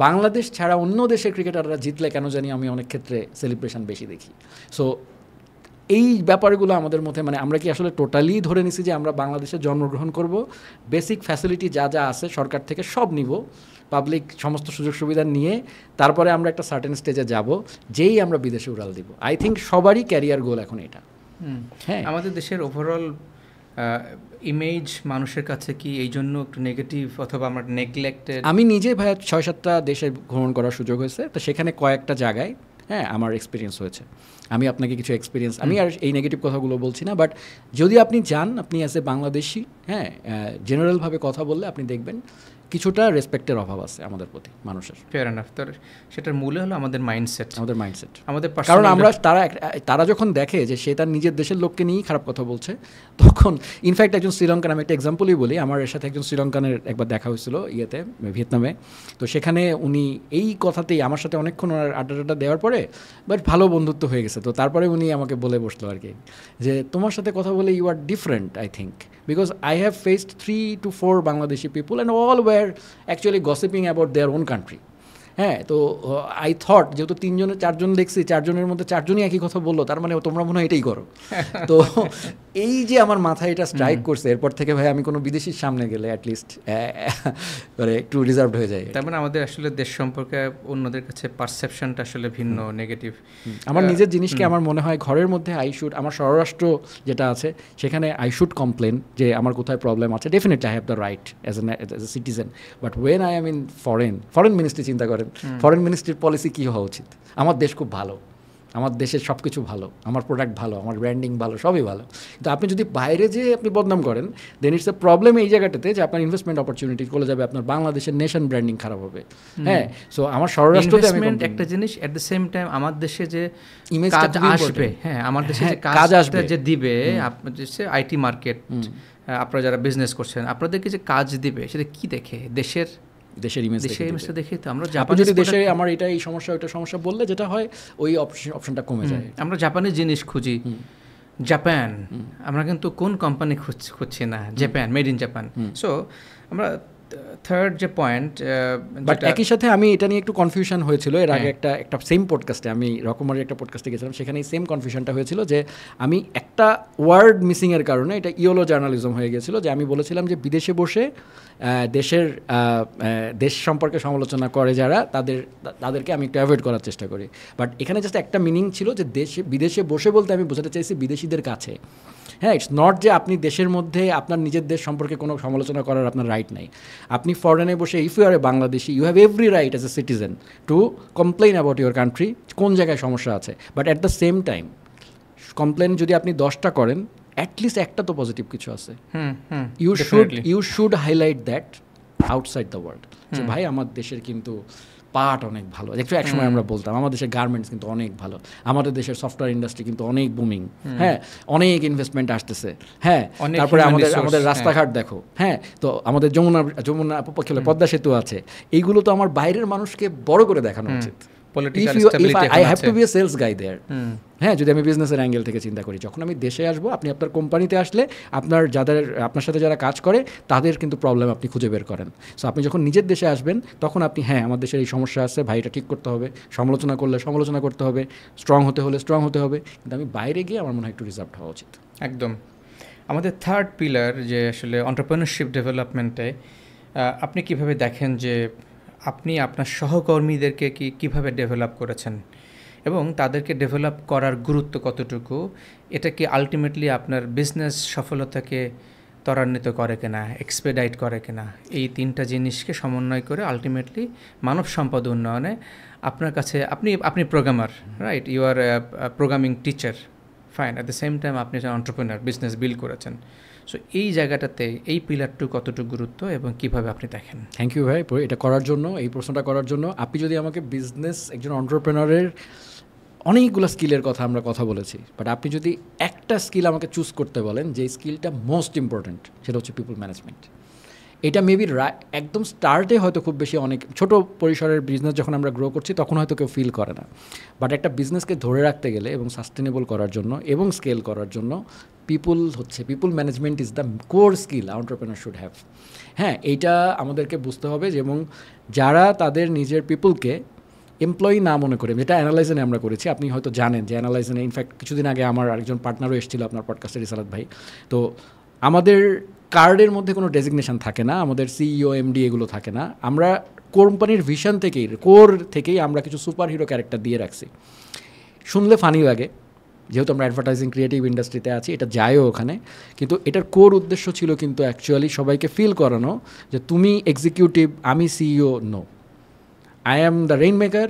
বাংলাদেশ ছাড়া অন্য দেশের ক্রিকেটাররা জিতলে কেন জানি আমি অনেক ক্ষেত্রে সেলিব্রেশন বেশি দেখি। সো এই ব্যাপারগুলো আমাদের মধ্যে, মানে আমরা কি আসলে টোটালি ধরে নিছি যে আমরা বাংলাদেশে জন্মগ্রহণ করব, বেসিক ফ্যাসিলিটি যা যা আছে সরকার থেকে সব নিব, পাবলিক সমস্ত সুযোগ সুবিধা নিয়ে তারপরে আমরা একটা সার্টেন স্টেজে যাব, যেই আমরা বিদেশে উড়াল দিব। আই থিঙ্ক সবারই ক্যারিয়ার গোল এখন এটা। হ্যাঁ, আমাদের দেশের ওভারঅল ইমেজ মানুষের কাছে কি এই জন্য একটু নেগেটিভ, অথবা আমরা নেগলেক্টেড? আমি নিজে ভাইয়া 6-7টা দেশে ভ্রমণ করার সুযোগ হয়েছে, তো সেখানে কয়েকটা জায়গায় হ্যাঁ আমার এক্সপিরিয়েন্স হয়েছে। আমি আপনাকে কিছু এক্সপিরিয়েন্স, আমি আর এই নেগেটিভ কথাগুলো বলছি না, বাট যদি আপনি যান, আপনি অ্যাজ এ বাংলাদেশি, হ্যাঁ, জেনারেলভাবে কথা বললে আপনি দেখবেন কিছুটা রেসপেক্টের অভাব আছে আমাদের প্রতি মানুষের। ফেয়ার এনাফ, সেটার মূলে হলো আমাদের মাইন্ডসেট, আমাদের কারণ আমরা তারা যখন দেখে যে সে তার নিজের দেশের লোককে নিয়েই খারাপ কথা বলছে, তখন ইনফ্যাক্ট একজন শ্রীলঙ্কান, আমি একটা এক্সাম্পলই বলি, আমার এর সাথে একজন শ্রীলঙ্কানের একবার দেখা হয়েছিল ভিয়েতনামে, তো সেখানে উনি এই কথাতেই আমার সাথে অনেকক্ষণ আড্ডা দেওয়ার পরে বাট ভালো বন্ধুত্ব হয়ে গেছে, তো তারপরে উনি আমাকে বলে বসলো আর কি যে তোমার সাথে কথা বলে you are different I think, because I have faced 3 to 4 Bangladeshi people and all were actually gossiping about their own country. হ্যাঁ, তো আই থট যেহেতু 3-4জন দেখছি, 4জনের মধ্যে 4জনই একই কথা বললো, তার মানে তোমরা মনে হয় এটাই করো। তো এই যে আমার মাথায় এটা স্ট্রাইক করছে, এরপর থেকে ভাই আমি কোনো বিদেশির সামনে গেলে অ্যাটলিস্ট মানে একটু রিজার্ভড হয়ে যায়। তার মানে আমাদের আসলে দেশ সম্পর্কে অন্যদের কাছে পারসেপশনটা আসলে ভিন্ন, নেগেটিভ। আমার নিজের জিনিসকে আমার মনে হয় ঘরের মধ্যে আমার স্বরাষ্ট্র যেটা আছে সেখানে আই শুড কমপ্লেন যে আমার কোথায় প্রবলেম আছে, definitely I have the right as a citizen, but when I am in foreign ministry চিন্তা করেন, ফরেন মিনিস্ট্রির পলিসি কী হওয়া উচিত? আমার দেশ খুব ভালো, আমার দেশের সব কিছু ভালো, আমার প্রোডাক্ট ভালো, আমার ব্র্যান্ডিং ভালো, সবই ভালো, কিন্তু আপনি যদি বাইরে যেয়ে আপনি বদনাম করেন, দেন ইটস এ প্রবলেম এই জায়গাটাতে যে আপনার ইনভেস্টমেন্ট অপরচুনিটি চলে যাবে, আপনার বাংলাদেশের নেশন ব্র্যান্ডিং খারাপ হবে। হ্যাঁ, সো আমার স্বরাষ্ট্রতে একটা জিনিস, এট দ্য সেম টাইম আমার দেশে যে ইমেজটা আসবে, হ্যাঁ, আমার দেশে যে কাজ আসবে, যে দিবে, আপনার যে আইটি মার্কেট, আপনারা যারা বিজনেস করছেন, আপনাদেরকে যে কাজ দিবে সেটা কি দেখে? দেশের ইমেজটা দেখে। তো আমরা জাপানি, যদি দেশে আমার এটা এই সমস্যা ওইটা সমস্যা বললে যেটা হয়, ওই অপশনটা কমে যায়। আমরা জাপানের জিনিস খুঁজি, জাপান, আমরা কিন্তু কোন কোম্পানি খুঁজছি না, Japan, made in Japan. So আমরা থার্ড যে পয়েন্ট, বাট একই সাথে আমি এটা নিয়ে একটু কনফিউশন হয়েছিল এর আগে একটা সেম পডকাস্টে, আমি রকমারির একটা পডকাস্টে গেছিলাম, সেখানে সেম কনফিউশনটা হয়েছিল যে আমি একটা ওয়ার্ড মিসিংয়ের কারণে এটা ইয়োলো জার্নালিজম হয়ে গেছিলো, যে আমি বলেছিলাম যে বিদেশে বসে দেশ সম্পর্কে সমালোচনা করে যারা, তাদেরকে আমি একটু অ্যাভয়েড করার চেষ্টা করি, বাট এখানে জাস্ট একটা মিনিং ছিল যে বিদেশে বসে বলতে আমি বোঝাতে চাইছি বিদেশিদের কাছে। হ্যাঁ, ইটস নট যে আপনি দেশের মধ্যে আপনার নিজের দেশ সম্পর্কে কোনো সমালোচনা করার আপনার রাইট নাই। আপনি ফরেনে বসে, if you are a Bangladeshi, you have every right as a citizen to complain about your country, কোন জায়গায় সমস্যা আছে, but at the same time complain যদি আপনি 10টা করেন, অ্যাটলিস্ট একটা তো পজিটিভ কিছু আছে। You should highlight that outside the world. যে ভাই আমার দেশের কিন্তু পাট অনেক ভালো, একটু একসময় আমরা বলতাম আমার দেশের গার্মেন্টস কিন্তু অনেক ভালো, আমাদের দেশের সফটওয়্যার ইন্ডাস্ট্রি কিন্তু অনেক বুমিং, হ্যাঁ অনেক ইনভেস্টমেন্ট আসতেছে, হ্যাঁ তারপরে আমাদের রাস্তাঘাট দেখো, হ্যাঁ তো আমাদের যমুনা পদ্মা সেতু আছে, এইগুলো তো আমার বাইরের মানুষকে বড় করে দেখানো উচিত। I have to be a sales guy there. হ্যাঁ, যদি আমি বিজনেসের অ্যাঙ্গেল থেকে চিন্তা করি, যখন আমি দেশে আসবো, আপনি আপনার কোম্পানিতে আসলে আপনার সাথে যারা কাজ করে তাদের কিন্তু প্রবলেম আপনি খুঁজে বের করেন। সো আপনি যখন নিজের দেশে আসবেন তখন আপনি হ্যাঁ আমার দেশের এই সমস্যা আছে ভাই, এটা ঠিক করতে হবে, সমালোচনা করলে সমালোচনা করতে হবে, স্ট্রং হতে হলে স্ট্রং হতে হবে, কিন্তু আমি বাইরে গিয়ে আমার মনে হয় একটু রিজার্ভড হওয়া উচিত। একদম। আমাদের থার্ড পিলার যে আসলে এন্টারপ্রেনারশিপ ডেভেলপমেন্টে আপনি কিভাবে দেখেন যে আপনি আপনার সহকর্মীদেরকে কিভাবে ডেভেলপ করেছেন এবং তাদেরকে ডেভেলপ করার গুরুত্ব কতটুকু, এটা কি আলটিমেটলি আপনার বিজনেস সফলতাকে ত্বরান্বিত করে কিনা, এক্সপেডাইট করে কিনা, এই তিনটা জিনিসকে সমন্বয় করে আলটিমেটলি মানব সম্পদ উন্নয়নে আপনার কাছে আপনি programmer, right, you are programming teacher, fine, at the same time আপনি একজন এন্টারপ্রেনার, বিজনেস বিল্ড করেছেন। সো এই জায়গাটাতে এই পিলারটু কতটুকু গুরুত্ব এবং কিভাবে আপনি দেখেন? থ্যাংক ইউ ভাই এটা করার জন্য, এই প্রশ্নটা করার জন্য। আপনি যদি আমাকে বিজনেস একজন এন্টারপ্রেনারের অনেকগুলো স্কিলের কথা বলেছি, বাট আপনি যদি একটা স্কিল আমাকে চুজ করতে বলেন যে স্কিলটা মোস্ট ইম্পর্ট্যান্ট, সেটা হচ্ছে পিপল ম্যানেজমেন্ট। এটা মেবি একদম স্টার্টে হয়তো খুব বেশি অনেক ছোট পরিসরের বিজনেস যখন আমরা গ্রো করছি তখন হয়তো কেউ ফিল করে না, বাট একটা বিজনেসকে ধরে রাখতে গেলে এবং সাস্টেনেবল করার জন্য এবং স্কেল করার জন্য people management is the core skill entrepreneur should have. হ্যাঁ, এইটা আমাদেরকে বুঝতে হবে যে, এবং যারা তাদের নিজের পিপলকে এমপ্লয়ি না মনে করে, যেটা অ্যানালাইজেনে আমরা করেছি, আপনি হয়তো জানেন যে অ্যানালাইজেনে ইনফ্যাক্ট কিছুদিন আগে আমার আরেকজন পার্টনারও এসেছিল আপনার পডকাস্টে, রিসালাত ভাই। তো আমাদের কার্ডের মধ্যে কোনো ডেজিগনেশন থাকে না, আমাদের সিইও এমডি এগুলো থাকে না, আমরা কোম্পানির ভিশন কোর থেকেই আমরা কিছু সুপার হিরো ক্যারেক্টার দিয়ে রাখছি। শুনলে ফানি লাগে, যেহেতু আমরা অ্যাডভার্টাইজিং ক্রিয়েটিভ ইন্ডাস্ট্রিতে আছি, এটা যায়ও ওখানে, কিন্তু এটার কোর উদ্দেশ্য ছিল কিন্তু অ্যাকচুয়ালি সবাইকে ফিল করানো যে তুমি এক্সিকিউটিভ, আমি CEO, no, I am the rainmaker,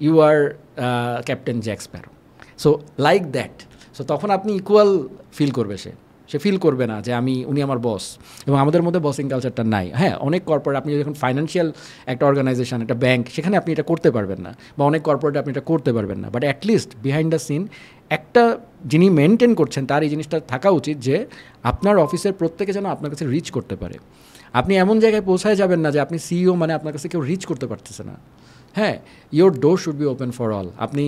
you are Captain Jack Sparrow. So like that. So তখন আপনি ইকুয়াল ফিল করবে, সে ফিল করবে না যে উনি আমার বস, এবং আমাদের মধ্যে বসিং কালচারটা নাই। হ্যাঁ, অনেক কর্পোরেট, আপনি যখন ফাইন্যান্সিয়াল একটা অর্গানাইজেশন, একটা ব্যাংক, সেখানে আপনি এটা করতে পারবেন না, বা অনেক কর্পোরেটে আপনি এটা করতে পারবেন না, but at least behind the scene একটা যিনি মেনটেন করছেন তার এই জিনিসটা থাকা উচিত যে আপনার অফিসের প্রত্যেকে যেন আপনার কাছে রিচ করতে পারে। আপনি এমন জায়গায় পৌঁছায় যাবেন না যে আপনি সিইও মানে আপনার কাছে কেউ রিচ করতে পারতেছে না। হ্যাঁ, your door should be open for all. আপনি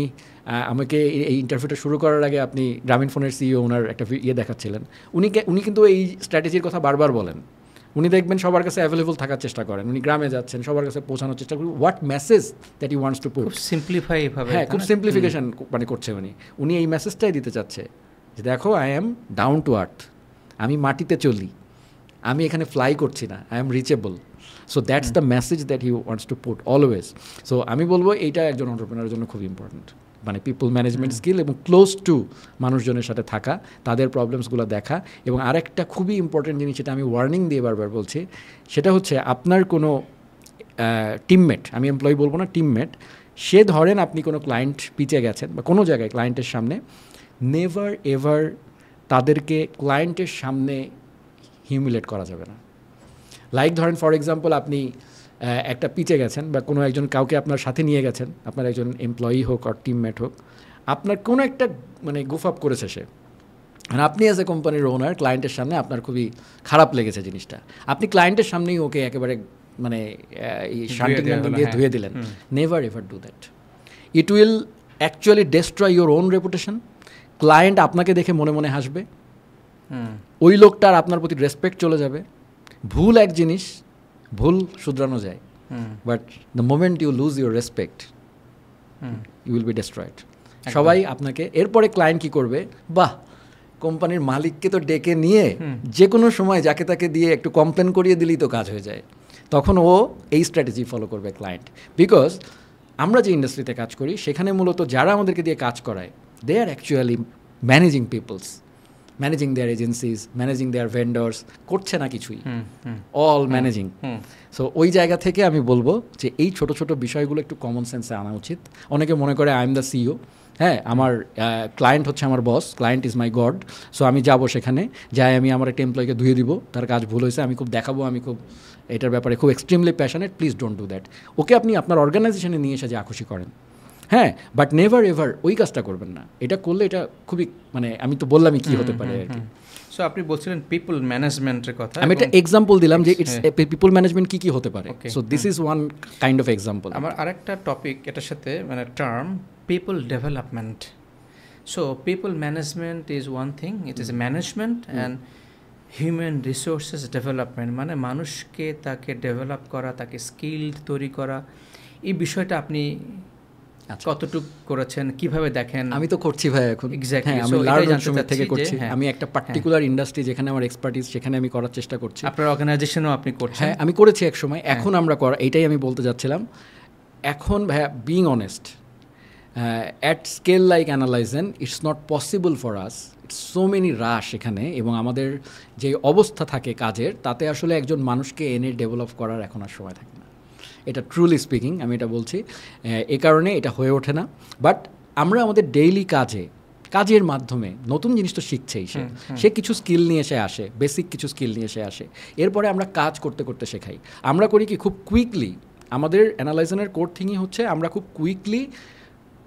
আমাকে এই ইন্টারভিউটা শুরু করার আগে আপনি গ্রামীণ ফোনের সিইও ওনার একটা দেখাচ্ছিলেন, উনি কিন্তু এই স্ট্র্যাটেজির কথা বারবার বলেন। উনি দেখবেন সবার কাছে অ্যাভেলেবল থাকার চেষ্টা করেন, উনি গ্রামে যাচ্ছেন, সবার কাছে পৌঁছানোর চেষ্টা করেন what message that you wants to put. Simplify, হ্যাঁ, খুব সিম্পলিফিকেশন মানে করছে উনি এই মেসেজটাই দিতে চাচ্ছে যে দেখো, I am down to earth, আমি মাটিতে চলি, আমি এখানে ফ্লাই করছি না, I am reachable. So that's the message that he wants to put always. So আমি বলবো এইটা একজন এন্টারপ্রেনারের জন্য খুব ইম্পর্ট্যান্ট, মানে পিপল ম্যানেজমেন্ট স্কিল এবং ক্লোজ টু মানুষজনের সাথে থাকা, তাদের প্রবলেমসগুলো দেখা। এবং আরেকটা খুবই ইম্পর্ট্যান্ট জিনিস, যেটা আমি ওয়ার্নিং দিয়ে বারবার বলছি, সেটা হচ্ছে আপনার কোনো টিমমেট, আমি এমপ্লয়ি বলবো না, টিমমেট, সে ধরেন আপনি কোনো ক্লায়েন্ট পিচে গেছেন বা কোনো জায়গায় ক্লায়েন্টের সামনে, নেভার এভার তাদেরকে ক্লায়েন্টের সামনে হিউমিলেট করা যাবে না। লাইক ধরেন ফর এক্সাম্পল, আপনি একটা পিচে গেছেন বা কোনো একজন কাউকে আপনার সাথে নিয়ে গেছেন, আপনার একজন এমপ্লয়ি হোক আর টিমমেট হোক, আপনার কোনো একটা মানে গুফ আপ করেছে সে, আর আপনি অ্যাজ এ কোম্পানির ওনার ক্লায়েন্টের সামনে আপনার খুবই খারাপ লেগেছে জিনিসটা, আপনি ক্লায়েন্টের সামনেই ওকে একেবারে মানে দিয়ে ধুয়ে দিলেন। Never ever do that, it will actually destroy your own reputation. Client আপনাকে দেখে মনে মনে হাসবে, ওই লোকটার আপনার প্রতি রেসপেক্ট চলে যাবে। ভুল এক জিনিস, ভুল শুধরানো যায়, but the moment you lose your respect you will be destroyed. সবাই আপনাকে, এরপরে ক্লায়েন্ট কী করবে, বাহ, কোম্পানির মালিককে তো ডেকে নিয়ে যে কোনো সময় যাকে তাকে দিয়ে একটু কমপ্লেন করিয়ে দিলেই তো কাজ হয়ে যায়। তখন ও এই স্ট্র্যাটেজি ফলো করবে ক্লায়েন্ট, বিকজ আমরা যে ইন্ডাস্ট্রিতে কাজ করি সেখানে মূলত যারা আমাদেরকে দিয়ে কাজ করায়, দে আর অ্যাকচুয়ালি ম্যানেজিং পিপলস, ম্যানেজিং দেয়ার এজেন্সিজ, ম্যানেজিং দেয়ার ভেন্ডর্স, করছে না কিছুই, অল ম্যানেজিং। সো ওই জায়গা থেকে আমি বলবো যে এই ছোট ছোট বিষয়গুলো একটু কমন সেন্সে আনা উচিত। অনেকে মনে করে আই এম দ্য সিইও, হ্যাঁ, আমার ক্লায়েন্ট হচ্ছে আমার boss, client is my God. So আমি যাব সেখানে, যাই আমি আমার একটা এমপ্লয়কে ধুয়ে দিব, তার কাজ ভুল হয়েছে, আমি খুব দেখাবো আমি খুব এটার ব্যাপারে খুব extremely passionate, please don't do that. Okay আপনি আপনার অর্গানাইজেশনে নিয়ে এসে যা খুশি করেন, হ্যাঁ, বাট নেভার এভার ওই কাজটা করবেন না। এটা করলে এটা খুবই মানে আমি তো বললামই কী হতে পারে আর কি। সো আপনি বলছিলেন পিপল ম্যানেজমেন্টের কথা, আমি একটা এক্সাম্পল দিলাম যে ইটস পিপল ম্যানেজমেন্ট কী কী হতে পারে। So this is one kind of example. আমার আরেকটা টপিক এটার সাথে মানে term people development. So people management is one thing, it is management and human resources development, মানে মানুষকে তাকে ডেভেলপ করা, তাকে স্কিল্ড তৈরি করা, এই বিষয়টা আপনি কতটুকু করেছেন, কিভাবে দেখেন? আমি তো করছি ভাই এখন, এক্স্যাক্টলি, আমি লার্ন সময় থেকে করছি। আমি একটা পার্টিকুলার ইন্ডাস্ট্রি যেখানে আমার এক্সপার্টিস, সেখানে আমি করার চেষ্টা করছি। আপনার অর্গানাইজেশনও আপনি করছেন? হ্যাঁ, আমি করেছি এক সময়, এখন আমরা এইটাই আমি বলতে যাচ্ছিলাম। এখন ভাইয়া being honest, at scale like analyzing it's not possible for us, it's so many rush এখানে, এবং আমাদের যে অবস্থা থাকে কাজের, তাতে আসলে একজন মানুষকে এনে ডেভেলপ করার এখন আর সময় থাকে না। এটা ট্রুলি স্পিকিং আমি এটা বলছি, এ কারণে এটা হয়ে ওঠে না। বাট আমরা আমাদের ডেইলি কাজের মাধ্যমে নতুন জিনিস তো শিখছেই, সে কিছু স্কিল নিয়ে এসে আসে, বেসিক কিছু স্কিল নিয়ে এসে আসে, এরপরে আমরা কাজ করতে করতে শেখাই। আমরা করি কি খুব কুইকলি, আমাদের অ্যানালাইজেনের কোর থিংই হচ্ছে আমরা খুব কুইকলি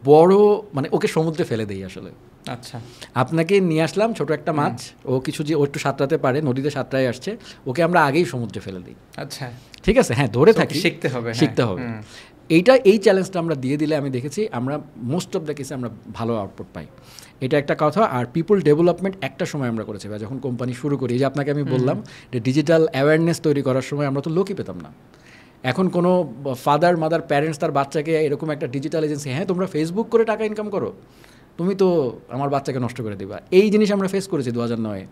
বড় মানে ওকে সমুদ্রে ফেলে দিই আসলে। আচ্ছা, আপনাকে নিয়ে আসলাম ছোট একটা মাছ, ও কিছু যে ও একটু সাঁতরাতে পারে, নদীতে সাঁতরায় আসছে, ওকে আমরা আগেই সমুদ্রে ফেলে দিই। আচ্ছা, ঠিক আছে, হ্যাঁ, ধরে থাকি, শিখতে হবে। এই চ্যালেঞ্জটা আমরা দিয়ে দিলে আমি দেখেছি আমরা মোস্ট অফ দ্য কেসে আমরা ভালো আউটপুট পাই। এটা একটা কথা। আর পিপল ডেভেলপমেন্ট একটা সময় আমরা করেছি ভাই, যখন কোম্পানি শুরু করি, এই যে আপনাকে আমি বললাম যে ডিজিটাল অ্যাওয়ারনেস তৈরি করার সময় আমরা তো লোকই পেতাম না। এখন কোনো ফাদার মাদার প্যারেন্টস তার বাচ্চাকে এরকম একটা ডিজিটাল এজেন্সি, হ্যাঁ তোমরা ফেসবুক করে টাকা ইনকাম করো, তুমি তো আমার বাচ্চাকে নষ্ট করে দিবা, এই জিনিস আমরা ফেস করেছি 2009-এ।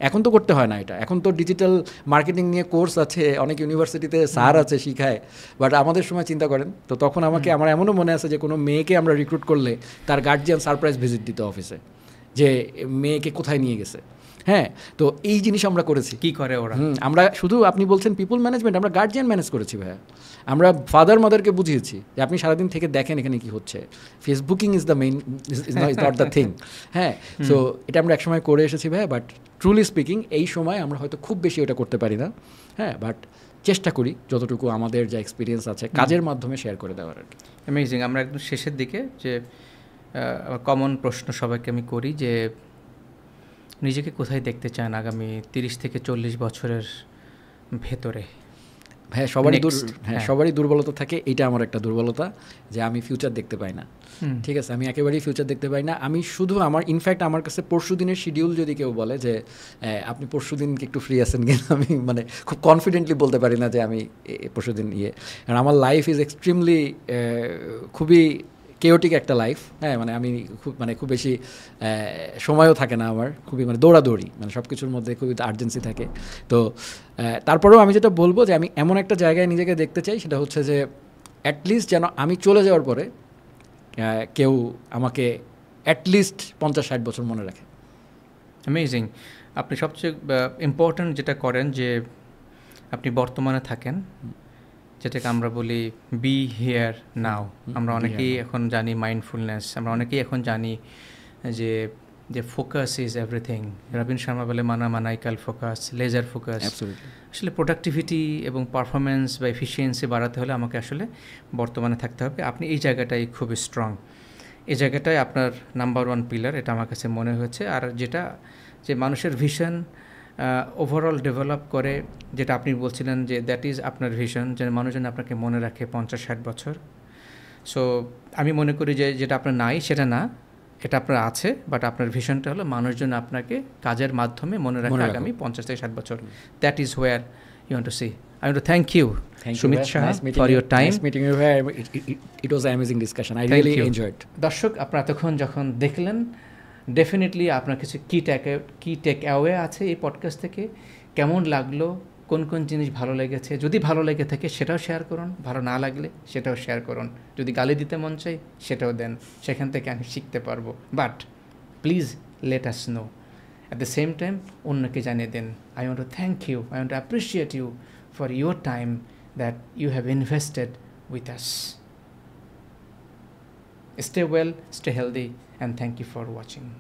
এখন তো করতে হয় না এটা, এখন তো ডিজিটাল মার্কেটিং নিয়ে কোর্স আছে, অনেক ইউনিভার্সিটিতে স্যার আছে শিখায়। বাট আমাদের সময় চিন্তা করেন তো, তখন আমার এমনও মনে আছে যে কোনো মেয়েকে আমরা রিক্রুট করলে তার গার্জিয়ান সারপ্রাইজ ভিজিট দিত অফিসে, যে মেয়েকে কোথায় নিয়ে গেছে। হ্যাঁ, তো এই জিনিস আমরা করেছি। কি করে ওরা? আমরা শুধু, আপনি বলছেন পিপল ম্যানেজমেন্ট, আমরা গার্জিয়ান ম্যানেজ করেছি ভাইয়া। আমরা ফাদার মাদারকে বুঝিয়েছি যে আপনি সারাদিন থেকে দেখেন এখানে কি হচ্ছে, Facebooking is the main, is not the thing. হ্যাঁ, সো এটা আমরা একসময় করে এসেছি ভাইয়া। বাট ট্রুলি স্পিকিং এই সময় আমরা হয়তো খুব বেশি ওটা করতে পারি না। হ্যাঁ, বাট চেষ্টা করি যতটুকু আমাদের যা এক্সপিরিয়েন্স আছে কাজের মাধ্যমে শেয়ার করে দেওয়ার আর কি। অ্যামেজিং। আমরা একদম শেষের দিকে, যে কমন প্রশ্ন সবাইকে আমি করি, যে নিজেকে কোথায় দেখতে চান আগামী 30 থেকে 40 বছরের ভেতরে? হ্যাঁ, সবারই দুর্বলতা থাকে, এটা আমার একটা দুর্বলতা, যে আমি ফিউচার দেখতে পাই না। ঠিক আছে, আমি একেবারেই ফিউচার দেখতে পাই না। আমি শুধু ইনফ্যাক্ট আমার কাছে পরশু দিনের শিডিউল যদি কেউ বলে যে আপনি পরশু দিন একটু ফ্রি আছেন কিনা, আমি মানে খুব কনফিডেন্টলি বলতে পারি না যে আমি পরশু দিন কারণ আমার লাইফ ইজ এক্সট্রিমলি খুবই কেওটিক একটা লাইফ। হ্যাঁ, মানে আমি খুব বেশি সময়ও থাকে না আমার, খুবই দৌড়াদৌড়ি, সব কিছুর মধ্যে খুবই আর্জেন্সি থাকে। তো তারপরেও আমি যেটা বলবো যে আমি এমন একটা জায়গায় নিজেকে দেখতে চাই, সেটা হচ্ছে যে অ্যাটলিস্ট যেন আমি চলে যাওয়ার পরে কেউ আমাকে অ্যাটলিস্ট 50-60 বছর মনে রাখে। অ্যামেজিং। আপনি সবচেয়ে ইম্পর্ট্যান্ট যেটা করেন, যে আপনি বর্তমানে থাকেন, যেটাকে আমরা বলি বি হিয়ার নাও। আমরা অনেকেই এখন জানি মাইন্ডফুলনেস, আমরা অনেকেই এখন জানি যে focus is everything. Robin Sharma বলে মানাইকাল ফোকাস, লেজার ফোকাস। আসলে প্রোডাক্টিভিটি এবং পারফরমেন্স বা এফিসিয়েন্সি বাড়াতে হলে আমাকে আসলে বর্তমানে থাকতে হবে। আপনি এই জায়গাটাই খুবই স্ট্রং, এই জায়গাটাই আপনার নাম্বার 1 পিলার, এটা আমার কাছে মনে হয়েছে। আর যে মানুষের ভিশন ওভারঅল ডেভেলপ করে, যেটা আপনি বলছিলেন যে দ্যাট ইজ আপনার ভিশন, যে মানুষজন আপনাকে মনে রাখে 50-60 বছর। সো আমি মনে করি যে যেটা আপনার নাই সেটা না, এটা আপনার আছে, বাট আপনার ভিশনটা হলো মানুষজন আপনাকে কাজের মাধ্যমে মনে রাখে আগামী 50 থেকে 60 বছর। That is where you want to see. I want to thank you, Sumit Shah, for your time. Nice meeting you. It was an amazing discussion. I really enjoyed. দর্শক, আপনারা এতক্ষণ যখন দেখলেন, ডেফিনেটলি আপনার কিছু কি টেক অ্যাওয়ে আছে এই পডকাস্ট থেকে। কেমন লাগলো, কোন কোন জিনিস ভালো লেগেছে, যদি ভালো লেগে থাকে সেটাও শেয়ার করুন, ভালো না লাগলে সেটাও শেয়ার করুন। যদি গালি দিতে মন চাই সেটাও দেন, সেখান থেকে আমি শিখতে পারবো। But please let us know. At the same time অন্যকে জানিয়ে দেন। I want to thank you, I want to appreciate you for your time that you have invested with us. Stay well, stay healthy. and thank you for watching.